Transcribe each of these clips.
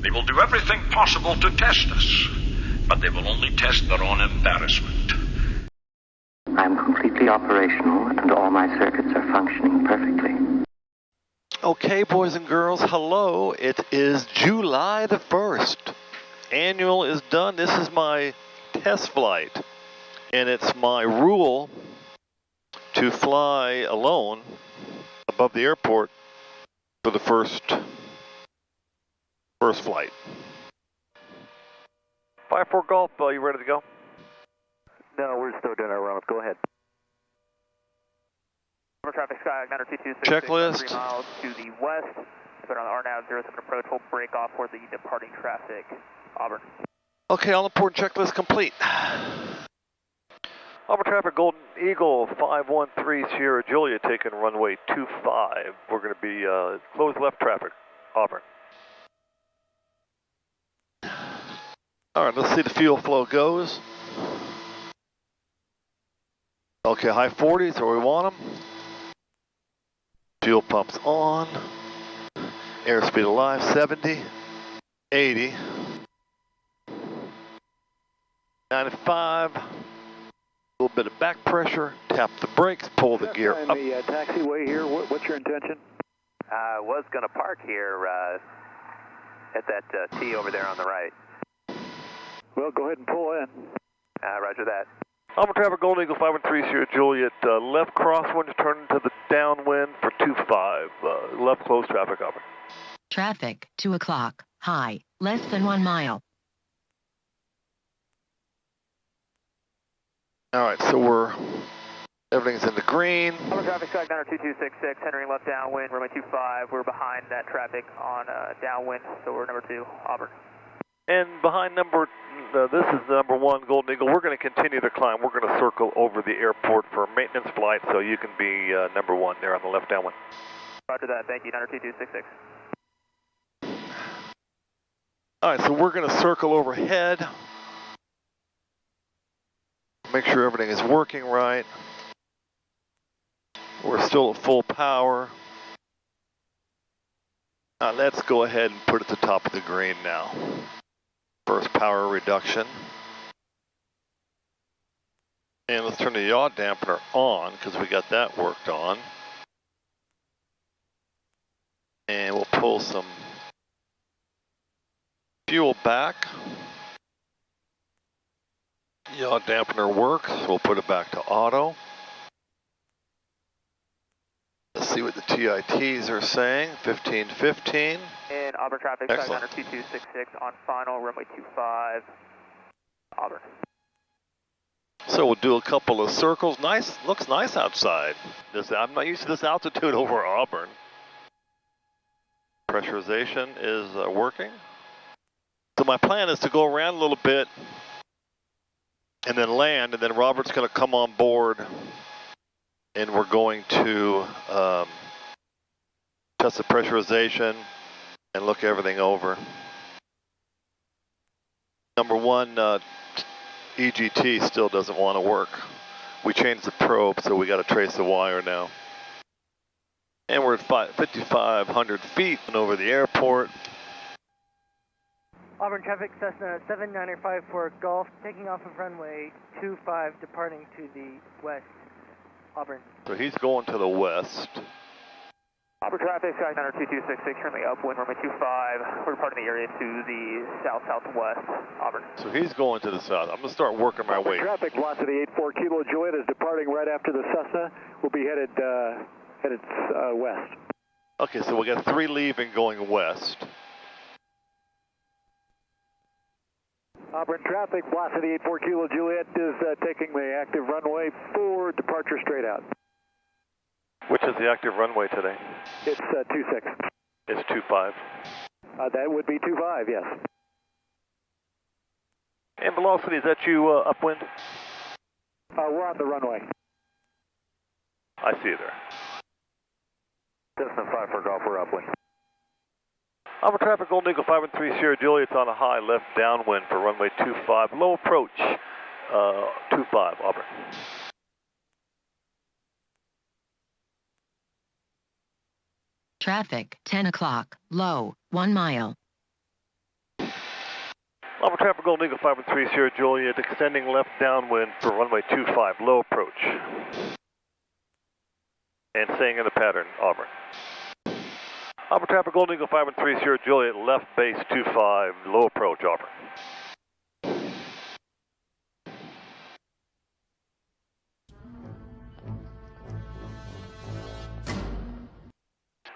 They will do everything possible to test us, but they will only test their own embarrassment. I'm completely operational, and all my circuits are functioning perfectly. Okay, boys and girls, hello. It is July the 1st. Annual is done. This is my test flight, and it's my rule to fly alone above the airport for the first flight. 5-4 Golf, you ready to go? No, we're still doing our runs. Go ahead. Traffic Sky, Wagner 2266, Checklist. 3 miles to the west. Put on the RNAV 07 approach, hold break off for the departing traffic. Auburn. Okay, all important checklist complete. Auburn traffic, Golden Eagle 513 Sierra Julia taking runway 25. We're going to be closed left traffic, Auburn. All right, let's see the fuel flow goes. Okay, high 40s, where we want them. Fuel pumps on. Airspeed alive, 70, 80, 95. A little bit of back pressure. Tap the brakes, pull the gear up. The taxiway here, what's your intention? I was going to park here at that T over there on the right. Well, go ahead and pull in. Roger that. Auburn traffic, Golden Eagle 513 Sierra Juliet, left crosswind, turn into the downwind for 25. Left close traffic, Auburn. Traffic, 2 o'clock, high, less than 1 mile. All right, so everything's in the green. Auburn traffic Sky, Wagner 2266, entering left downwind, runway 25. We're behind that traffic on downwind, so we're number 2, Auburn. And behind this is the number 1 Golden Eagle. We're going to continue the climb. We're going to circle over the airport for a maintenance flight, so you can be number 1 there on the left downwind. Roger that, thank you, Wagner 2266. All right, so we're going to circle overhead. Make sure everything is working right. We're still at full power. Now let's go ahead and put it at the top of the green now. First power reduction. And let's turn the yaw dampener on because we got that worked on. And we'll pull some fuel back. Yaw dampener works. We'll put it back to auto. Let's see what the TITs are saying. 1515. And Auburn traffic, Sky, Wagner 2266 on final, runway 25, Auburn. So we'll do a couple of circles. Nice, looks nice outside. I'm not used to this altitude over Auburn. Pressurization is working. So my plan is to go around a little bit and then land, and then Robert's going to come on board and we're going to test the pressurization and look everything over. Number 1, EGT still doesn't want to work. We changed the probe, so we got to trace the wire now. And we're at 5,500 feet and over the airport. Auburn traffic, Cessna 7954 Golf, taking off of runway 25, departing to the west. Auburn. So he's going to the west. Auburn traffic, Sky, Wagner 2266, currently upwind, runway 25. We're departing the area to the south-southwest, Auburn. So he's going to the south. I'm going to start working my way. Traffic velocity 84 Kilo Juliet is departing right after the Cessna. We'll be headed west. Okay, so we got 3 leaving going west. Auburn traffic velocity 84 Kilo Juliet is taking the active runway for departure straight out. Which is the active runway today? It's 26. It's 25. That would be 25, yes. And velocity, is that you upwind? We're on the runway. I see you there. Cessna 5 for Golf, we're upwind. Auburn traffic, Golden Eagle 513 Sierra Juliet's on a high left downwind for runway 25. Low approach, 25, Auburn. Traffic, 10 o'clock, low, 1 mile. Lava traffic Golden Eagle 513 Sierra Juliet, extending left downwind for runway 25, low approach. And staying in the pattern, Auburn. Lava traffic Golden Eagle 513 Sierra Juliet, left base 25, low approach, Auburn.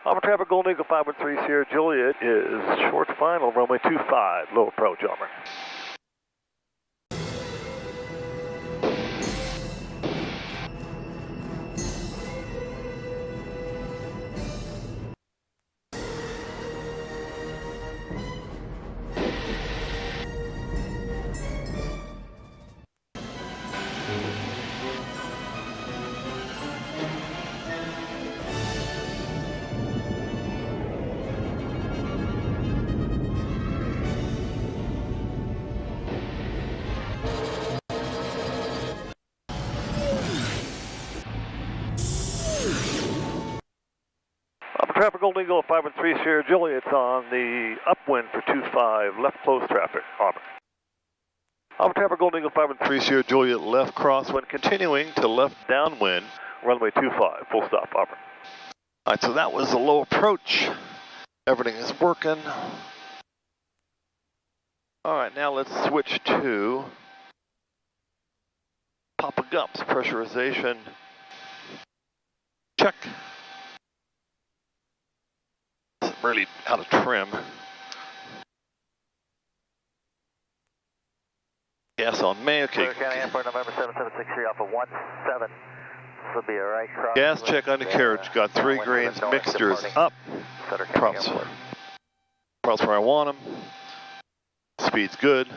Lava traffic Golden Eagle 513 Sierra Juliet is short final, runway 25, low approach, Auburn. Traffic Golden Eagle 513 Sierra Juliet's on the upwind for 25, left close traffic, Auburn. Traffic Golden Eagle 513 Sierra Juliet, left crosswind, continuing to left downwind, runway 25, full stop, Auburn. All right, so that was a low approach. Everything is working. All right, now let's switch to Papa Gump's pressurization. Check. Really out of trim. Gas on May, okay. County Airport, November 7763 Alpha 17. This will be a right cross. Gas check undercarriage, got 3 greens, mixtures up. Props where I want them. Speed's good.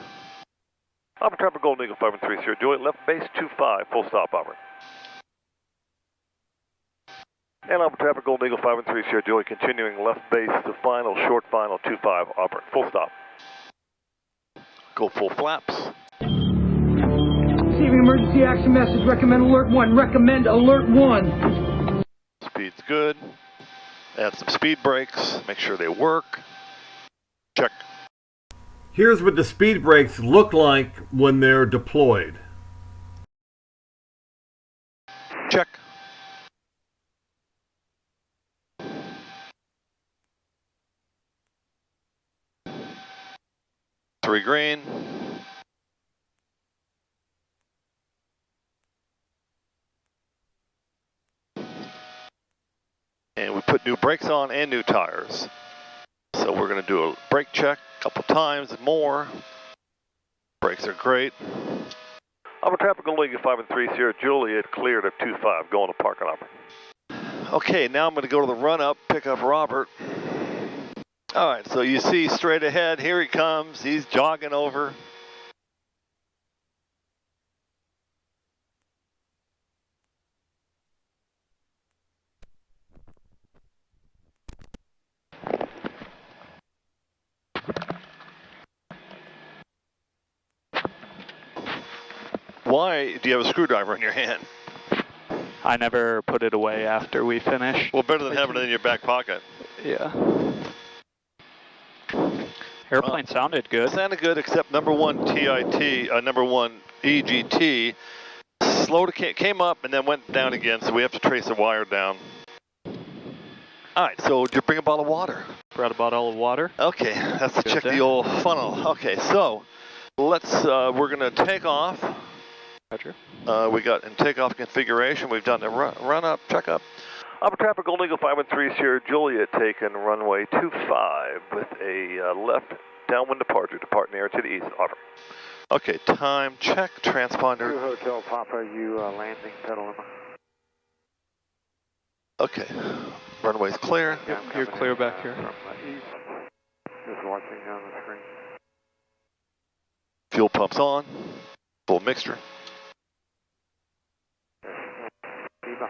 Auburn traffic Golden Eagle 513 Sierra Juliet, left base 25, full stop, Auburn. And Auburn traffic Golden Eagle 513 Sierra Juliet, continuing left base to final, short final 25, Auburn, full stop. Go full flaps. Receiving emergency action message, recommend alert 1, recommend alert 1. Speed's good. Add some speed brakes, make sure they work. Check. Here's what the speed brakes look like when they're deployed. Check. Three green. And we put new brakes on and new tires. So we're going to do a brake check a couple times and more. Brakes are great. Auburn traffic Golden Eagle 513 Sierra Juliet, cleared at 25, going to parking lot. Okay, now I'm going to go to the run up, pick up Robert. All right, so you see straight ahead, here he comes, he's jogging over. Why do you have a screwdriver in your hand? I never put it away after we finish. Well, better than having it in your back pocket. Yeah. Airplane sounded good. Sounded good, except number one EGT, slow to came up and then went down again, so we have to trace the wire down. All right, so did you bring a bottle of water? Brought a bottle of water. Okay, that's to Good check there. the old funnel. Okay, so let's, we're gonna take off. Roger. We got in takeoff configuration, we've done the run up, check up. Auburn traffic Golden Eagle 513 Sierra Juliet, taking runway 25 with a left downwind departure, departing air to the east, Auburn. Okay, time check, transponder. Hotel Papa, you landing Petaluma. Okay, runway's clear. Yep, you're clear back here. From the east, just watching on the screen. Fuel pumps on, full mixture.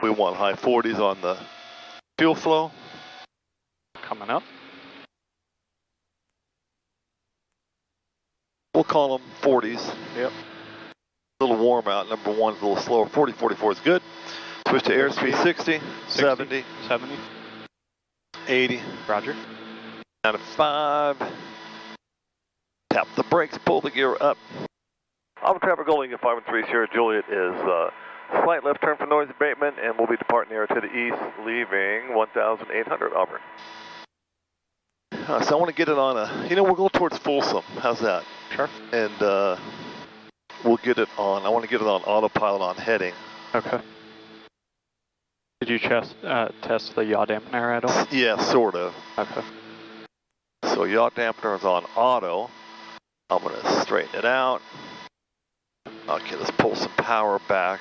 We want high 40s on the fuel flow. Coming up. We'll call them 40s. Yep. A little warm out. Number one's a little slower. 40, 44 is good. Switch to airspeed 60, 70, 70. 80. Roger. Down to 5. Tap the brakes, pull the gear up. Alpha traffic holding at 513 Sierra Juliet is slight left turn for noise abatement, and we'll be departing the area to the east, leaving 1,800, Auburn. So I want to get it on a, we'll go towards Folsom. How's that? Sure. And we'll get it on, I want to get it on autopilot on heading. Okay. Did you test the yaw dampener at all? Yeah, sort of. Okay. So yaw dampener is on auto. I'm going to straighten it out. Okay, let's pull some power back.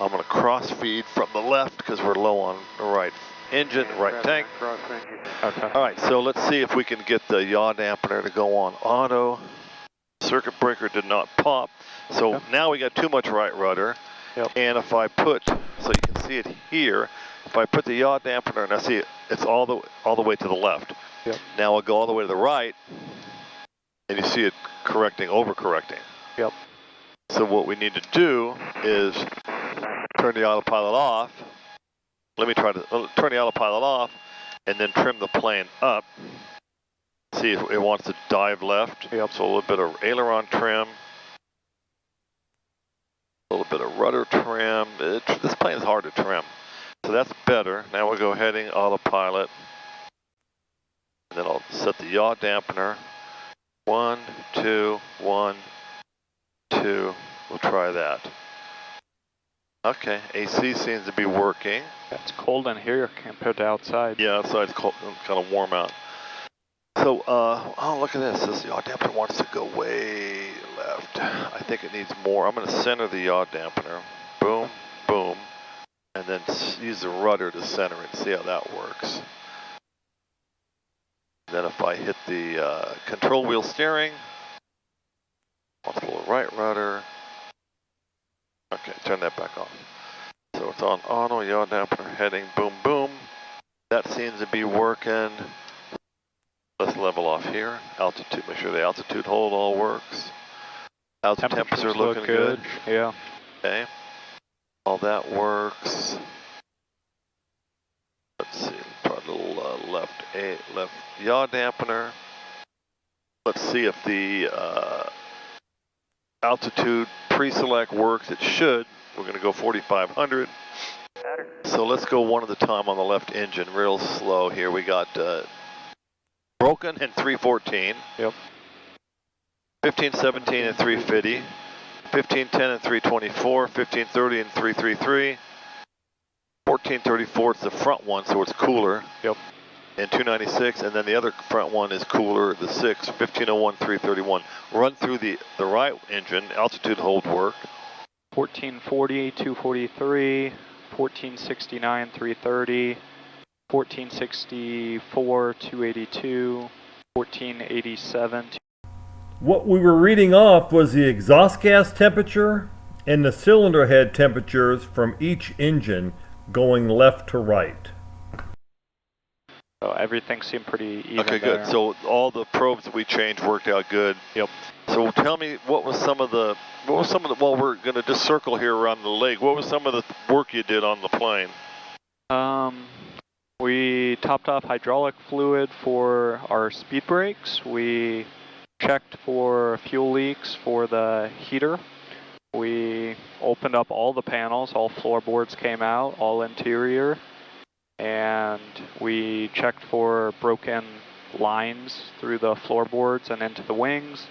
I'm going to cross feed from the left because we're low on the right engine, right tank. Okay. All right, so let's see if we can get the yaw dampener to go on auto. Circuit breaker did not pop. So now we got too much right rudder. Yep. And if I put, so you can see it here, if I put the yaw dampener, and I see it's all the way to the left. Yep. Now I'll go all the way to the right, and you see it overcorrecting. Yep. So what we need to do is turn the autopilot off. Let me try to turn the autopilot off, and then trim the plane up. See if it wants to dive left. Yep. So a little bit of aileron trim. A little bit of rudder trim. This plane is hard to trim. So that's better. Now we'll go heading autopilot. And then I'll set the yaw dampener. 1, 2, 1, 2. We'll try that. Okay, AC seems to be working. It's cold in here compared to outside. Yeah, outside's cold, kind of warm out. So, oh, look at this. This yaw dampener wants to go way left. I think it needs more. I'm going to center the yaw dampener. Boom, boom. And then use the rudder to center it. See how that works. Then if I hit the control wheel steering, I'll pull the right rudder. Okay, turn that back on. So it's on auto, yaw dampener heading, boom, boom. That seems to be working. Let's level off here. Altitude, make sure the altitude hold all works. Altitude temps are looking good. Yeah. Okay. All that works. Let's see, try a little left yaw dampener. Let's see if the altitude pre-select works. It should. We're going to go 4,500. So let's go one at a time on the left engine, real slow here. We got broken and 314. Yep. 1517 and 350. 1510 and 324. 1530 and 333. 1434 is the front one, so it's cooler. Yep. And 296, and then the other front one is cooler, the 6, 1501, 331. Run through the right engine, altitude hold work. 1440, 243, 1469, 330, 1464, 282, 1487. What we were reading off was the exhaust gas temperature and the cylinder head temperatures from each engine going left to right. So everything seemed pretty even. Okay, good. There. So all the probes that we changed worked out good. Yep. So tell me, what was some of the, well, we're going to just circle here around the lake. What was some of the work you did on the plane? We topped off hydraulic fluid for our speed brakes. We checked for fuel leaks for the heater. We opened up all the panels, all floorboards came out, all interior. And we checked for broken lines through the floorboards and into the wings.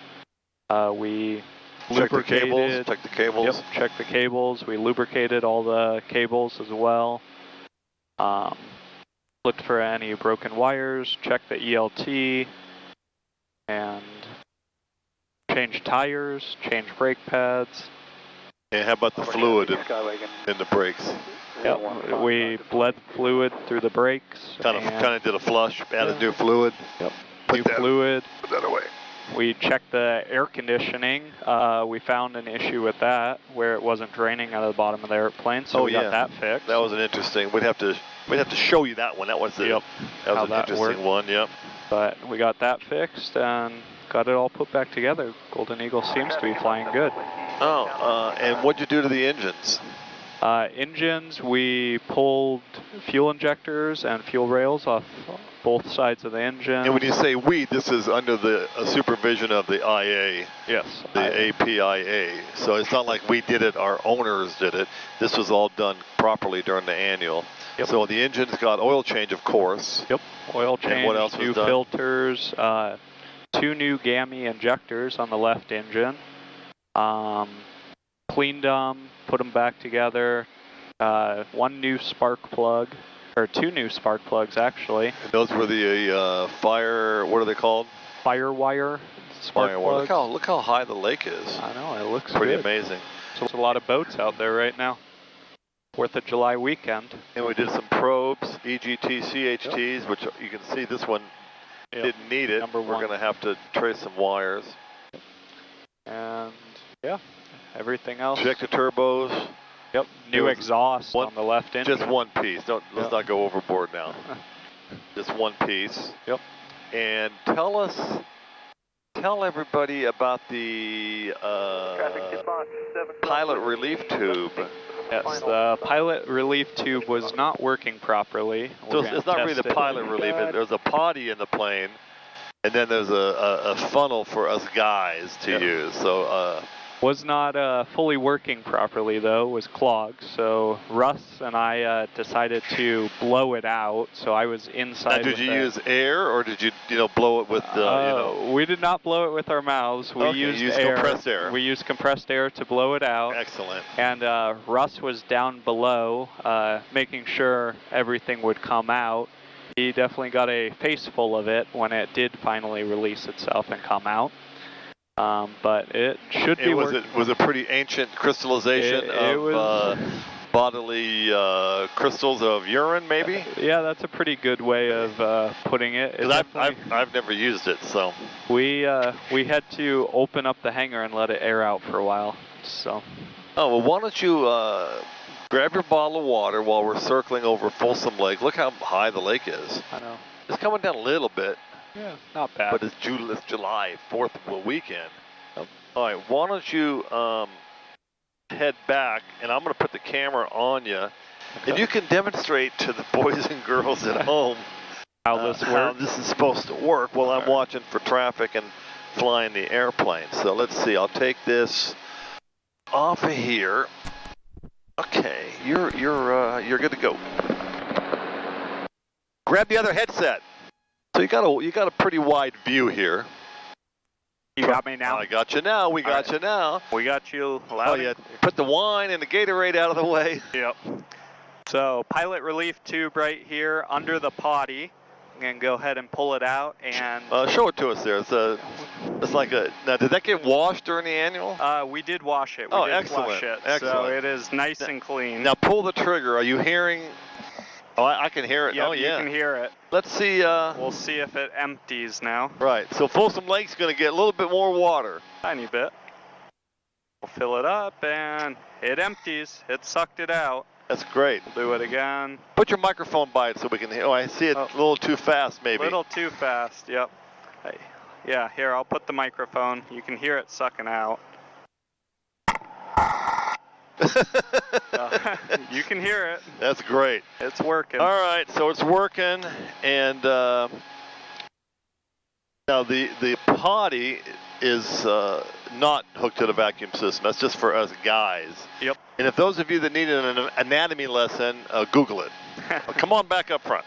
We lubricated. Check the cables. Yep, checked the cables. We lubricated all the cables as well. Looked for any broken wires, checked the ELT, and changed tires, changed brake pads. And how about the fluid in the brakes? Yep, we bled fluid through the brakes. Kind of did a flush, added new fluid. Yep, new fluid. Put that away. We checked the air conditioning. We found an issue with that where it wasn't draining out of the bottom of the airplane, so we got that fixed. That was an interesting. We'd have to show you that one. That was Yep. That was an interesting one. Yep. But we got that fixed and got it all put back together. Golden Eagle seems to be flying good. Oh, and what'd you do to the engines? Engines, we pulled fuel injectors and fuel rails off both sides of the engine. And when you say we, this is under the supervision of the IA. Yes. The APIA. So it's not like we did it, our owners did it. This was all done properly during the annual. Yep. So the engine's got oil change, of course. Yep. Oil change, and what else was new done? filters, 2 new GAMI injectors on the left engine. Cleaned them, put them back together. 1 new spark plug, or 2 new spark plugs actually. And those were the fire, what are they called? Firewire spark plugs. Look how high the lake is. I know, it looks pretty good. amazing. So there's a lot of boats out there right now. 4th of July weekend. And we did some probes, EGT, CHTs, which you can see this one didn't need it. Number 1. We're going to have to trace some wires. And yeah, everything else. Check the turbos. Yep, new exhaust on the left engine. Just one piece. Let's not go overboard now. Just one piece. Yep. And tell everybody about the pilot relief tube. Yes, the pilot relief tube was not working properly. So it's not really the pilot relief. There's a potty in the plane, and then there's a funnel for us guys to use. So was not fully working properly though. It was clogged. So Russ and I decided to blow it out. So I was inside. Now, did you use air, or did you blow it with We did not blow it with our mouths. We used air. Compressed air. We used compressed air to blow it out. Excellent. And Russ was down below, making sure everything would come out. He definitely got a face full of it when it did finally release itself and come out. But it should be working. Was it pretty ancient crystallization of bodily crystals of urine, maybe? Yeah, that's a pretty good way of putting it. I've never used it, so we had to open up the hangar and let it air out for a while. So. Oh well, why don't you grab your bottle of water while we're circling over Folsom Lake? Look how high the lake is. I know. It's coming down a little bit. Yeah, not bad. But it's July 4th weekend. All right, why don't you head back, and I'm going to put the camera on you, and you can demonstrate to the boys and girls at home how this is supposed to work while I'm watching for traffic and flying the airplane. So let's see. I'll take this off of here. Okay, you're good to go. Grab the other headset. So you got a pretty wide view here. You got me now? I got you now. We got you now. We got you loud. Oh, yeah. Put the wine and the Gatorade out of the way. Yep. So pilot relief tube right here under the potty. And go ahead and pull it out and show it to us there. It's like now did that get washed during the annual? We did wash it. Excellent. Wash it. Excellent. So it is nice and clean. Now pull the trigger. Are you hearing? Oh, I can hear it. Yep, oh, yeah. You can hear it. Let's see. We'll see if it empties now. Right. So Folsom Lake's going to get a little bit more water. Tiny bit. We'll fill it up and it empties. It sucked it out. That's great. We'll do it again. Put your microphone by it so we can hear. Oh, I see it a little too fast, maybe. A little too fast. Yep. Hey. Yeah. Here, I'll put the microphone. You can hear it sucking out. You can hear it. That's great. It's working. All right, so it's working, and now the potty is not hooked to the vacuum system. That's just for us guys. Yep. And if those of you that need an anatomy lesson, Google it. Come on back up front.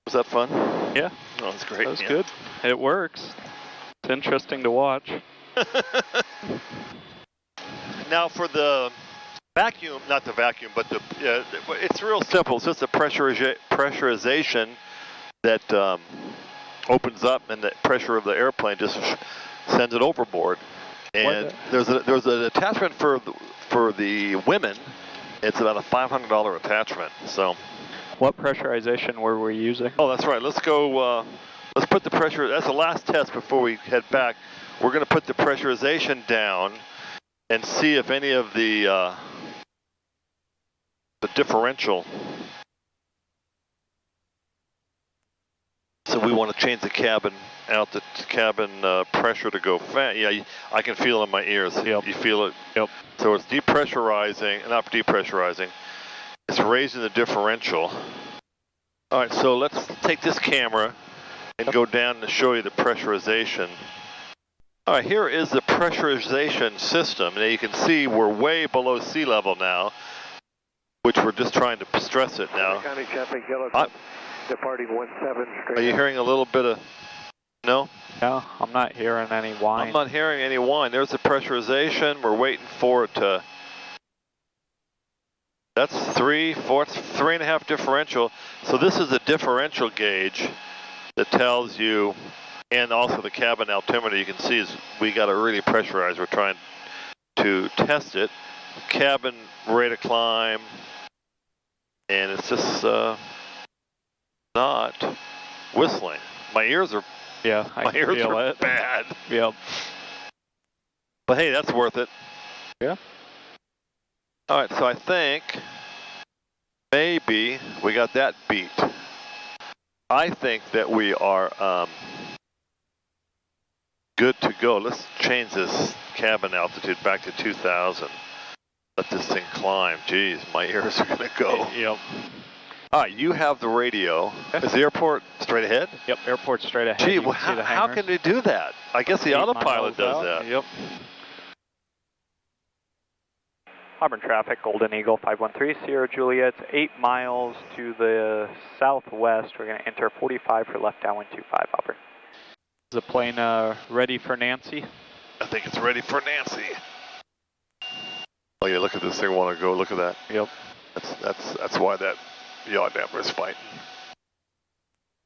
Was that fun? Yeah. Oh, that's great. That was good. It works. It's interesting to watch. Now for the vacuum, not the vacuum, but it's real simple. It's just a pressurization that opens up, and the pressure of the airplane just sends it overboard. And there's an attachment for the women. It's about a $500 attachment. So, what pressurization were we using? Oh, that's right. Let's go. Let's put the pressure. That's the last test before we head back. We're going to put the pressurization down and see if any of the differential. So we want to change the cabin pressure to go fast. Yeah, I can feel it in my ears. Yep. You feel it? Yep. So it's depressurizing, not depressurizing. It's raising the differential. All right, so let's take this camera and go down to show you the pressurization. All right, here is the pressurization system. Now you can see we're way below sea level now, which we're just trying to stress it now. County traffic, yellow, departing 17 straight. Are you hearing a little bit of, no? No, I'm not hearing any whine. I'm not hearing any whine. There's the pressurization. We're waiting for it to, that's 3, 4, 3.5 differential. So this is a differential gauge that tells you, and also the cabin altimeter you can see is we got to really pressurize. We're trying to test it. Cabin rate of climb, and it's just not whistling. My ears are, yeah, my ears feel are it. bad. Yep. But hey, that's worth it. Yeah. All right, so I think maybe we got that beat. I think that we are good to go. Let's change this cabin altitude back to 2,000. Let this thing climb. Jeez, my ears are gonna go. Yep. All right, you have the radio. Okay. Is the airport straight ahead? Yep, airport straight ahead. Gee, You well, can see the how hangar. can they do that? I guess the 8 autopilot miles does out. that. Yep. Auburn traffic, Golden Eagle 513, Sierra Juliet, 8 miles to the southwest. We're going to enter 45 for left downwind 25, Auburn. Is the plane ready for Nancy? I think it's ready for Nancy. Oh yeah, look at this thing. I want to go. Look at that. Yep. That's why that yaw damper is fighting.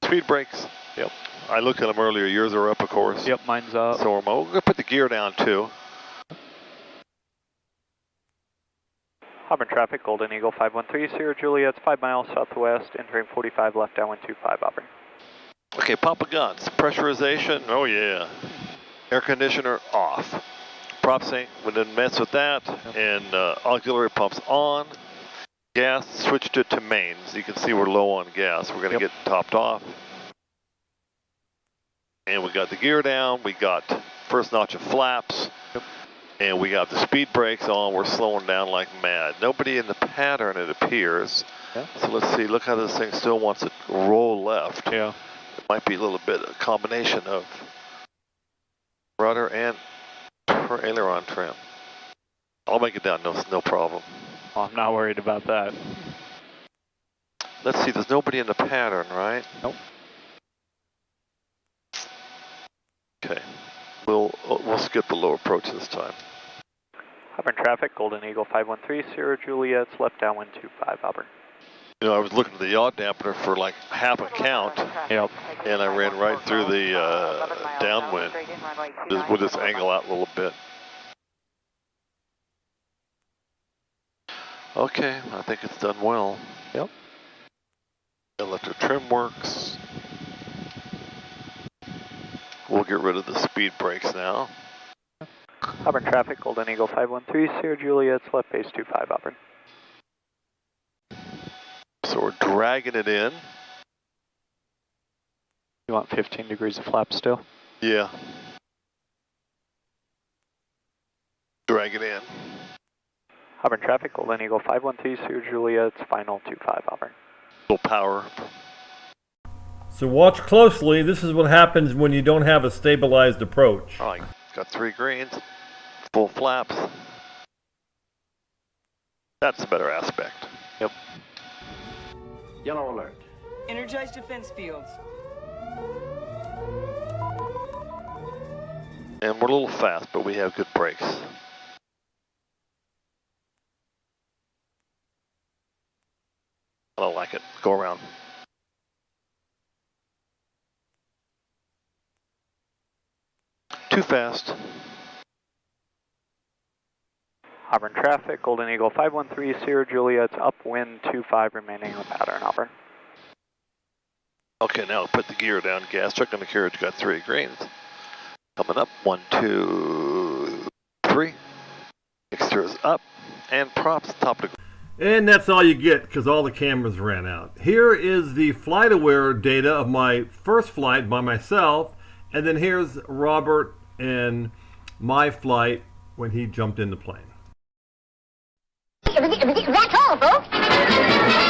Speed brakes. Yep. I looked at them earlier. Yours are up, of course. Yep, mine's up. So we're going to put the gear down too. Auburn traffic, Golden Eagle 513, Sierra Juliet, 5 miles southwest, entering 45 left downwind 25, Auburn. Okay, Papa guns. Pressurization. Oh yeah. Air conditioner off. Prop sync, we didn't mess with that. Yep. And auxiliary pumps on. Gas, switched it to mains. You can see we're low on gas. We're going to Yep. get topped off. And we got the gear down. We got first notch of flaps. Yep. And we got the speed brakes on. We're slowing down like mad. Nobody in the pattern, it appears. Yeah. So let's see. Look how this thing still wants to roll left. Yeah. It might be a little bit of a combination of rudder and aileron trim. I'll make it down, no problem. Well, I'm not worried about that. Let's see, there's nobody in the pattern, right? Nope. Okay, we'll skip the low approach this time. Auburn traffic, Golden Eagle 513, Sierra Juliet, left downwind 25, Auburn. You know, I was looking at the yaw dampener for like half a count, Yep. and I ran right through the downwind. We'll just angle out a little bit. Okay, I think it's done well. Yep. Electric trim works. We'll get rid of the speed brakes now. Auburn traffic, Golden Eagle 513, Sierra Juliet, left base 25, Auburn. So we're dragging it in. You want 15 degrees of flap still? Yeah. Drag it in. Auburn traffic, Golden Eagle 513, Sierra Juliet, final 25, Auburn. Little power. So watch closely. This is what happens when you don't have a stabilized approach. All right, got 3 greens, full flaps. That's the better aspect. Yep. Yellow alert. Energize defense fields. And we're a little fast, but we have good brakes. I don't like it. Go around. Too fast. Auburn traffic, Golden Eagle 513, Sierra Juliet, upwind 25, remaining in the pattern, Auburn. Okay, now put the gear down. Gas check on the carriage. Got 3 greens. Coming up. 1, 2, 3. Exterior's up. And props top to. And that's all you get because all the cameras ran out. Here is the flight aware data of my first flight by myself, and then here's Robert and my flight when he jumped in the plane. That's all, folks.